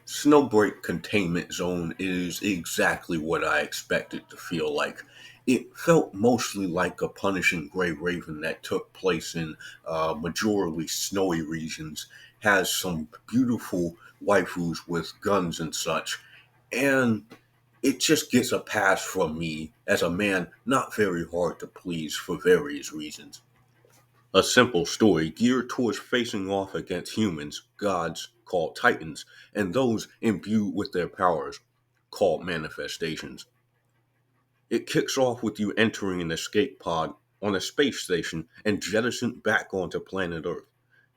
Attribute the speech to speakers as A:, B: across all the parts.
A: Snowbreak Containment Zone is exactly what I expected to feel like. It felt mostly like a punishing gray raven that took place in majorly snowy regions, has some beautiful waifus with guns and such, and it just gets a pass from me as a man not very hard to please for various reasons. A simple story geared towards facing off against humans, gods called titans, and those imbued with their powers called manifestations. It kicks off with you entering an escape pod on a space station and jettisoned back onto planet Earth,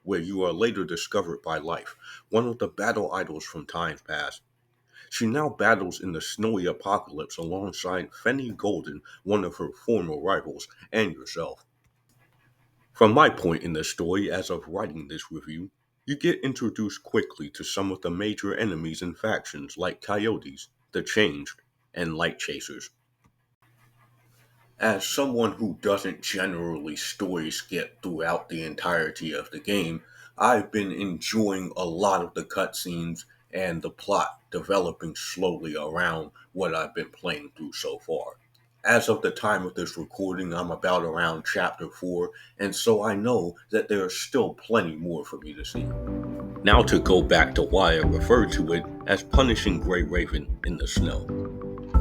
A: where you are later discovered by Life, one of the battle idols from times past. She now battles in the snowy apocalypse alongside Fenny Golden, one of her former rivals, and yourself. From my point in the story as of writing this review, you get introduced quickly to some of the major enemies and factions like Coyotes, the Changed, and Light Chasers. As someone who doesn't generally story skip throughout the entirety of the game, I've been enjoying a lot of the cutscenes and the plot developing slowly around what I've been playing through so far. As of the time of this recording, I'm about around chapter 4, and so I know that there is still plenty more for me to see. Now to go back to why I referred to it as punishing Grey Raven in the snow.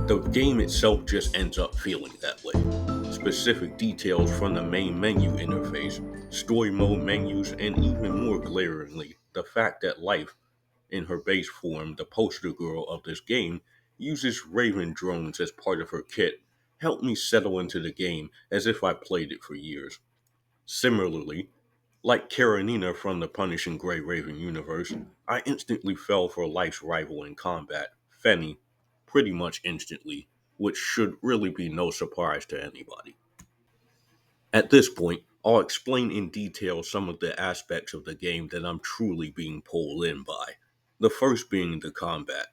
A: The game itself just ends up feeling that way. Specific details from the main menu interface, story mode menus, and even more glaringly, the fact that Life, in her base form, the poster girl of this game, uses Raven drones as part of her kit, helped me settle into the game as if I played it for years. Similarly, like Karenina from the Punishing Grey Raven universe, I instantly fell for Life's rival in combat, Fenny, pretty much instantly, which should really be no surprise to anybody. At this point, I'll explain in detail some of the aspects of the game that I'm truly being pulled in by. The first being the combat.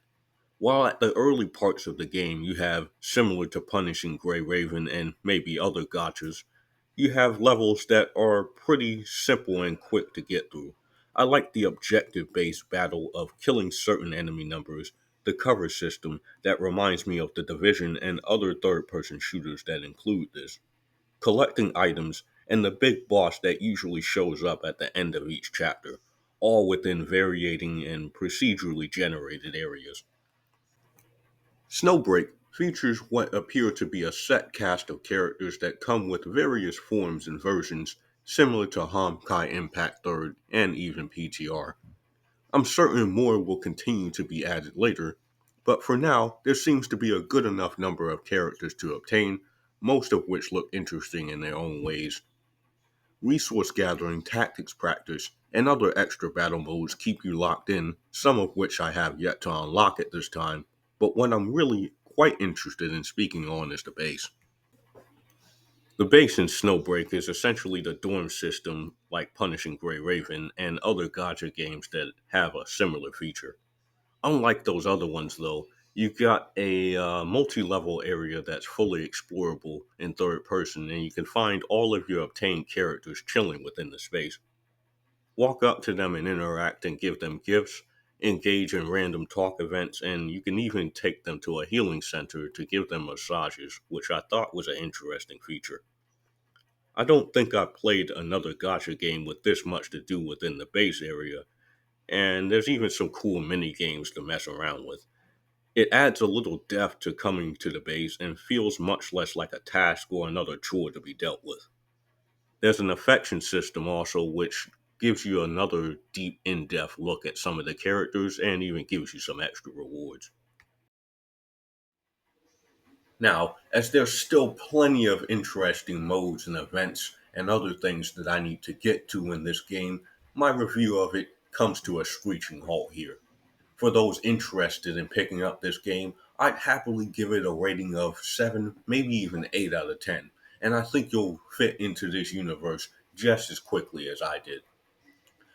A: While at the early parts of the game you have, similar to Punishing Grey Raven and maybe other gachas, you have levels that are pretty simple and quick to get through. I like the objective based battle of killing certain enemy numbers, the cover system that reminds me of the Division and other third person shooters that include this, collecting items, and the big boss that usually shows up at the end of each chapter, all within varying and procedurally generated areas. Snowbreak features what appear to be a set cast of characters that come with various forms and versions, similar to Honkai Impact 3rd and even PTR. I'm certain more will continue to be added later, but for now, there seems to be a good enough number of characters to obtain, most of which look interesting in their own ways. Resource gathering, tactics practice, and other extra battle modes keep you locked in, some of which I have yet to unlock at this time, but what I'm really quite interested in speaking on is the base. The base in Snowbreak is essentially the dorm system like Punishing Grey Raven and other Gacha games that have a similar feature. Unlike those other ones, though, you've got a multi level area that's fully explorable in third person, and you can find all of your obtained characters chilling within the space. Walk up to them and interact and give them gifts, engage in random talk events, and you can even take them to a healing center to give them massages, which I thought was an interesting feature. I don't think I've played another gacha game with this much to do within the base area, and there's even some cool mini games to mess around with. It adds a little depth to coming to the base and feels much less like a task or another chore to be dealt with. There's an affection system also, which gives you another deep, in depth look at some of the characters and even gives you some extra rewards. Now, as there's still plenty of interesting modes and events and other things that I need to get to in this game, my review of it comes to a screeching halt here. For those interested in picking up this game, I'd happily give it a rating of 7, maybe even 8 out of 10, and I think you'll fit into this universe just as quickly as I did.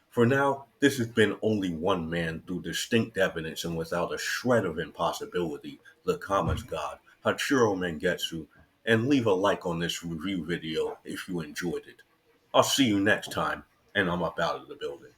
A: For now, this has been only one man through distinct evidence and without a shred of impossibility, the Kama's God, Hachiro Mangetsu, and leave a like on this review video if you enjoyed it. I'll see you next time, and I'm up out of the building.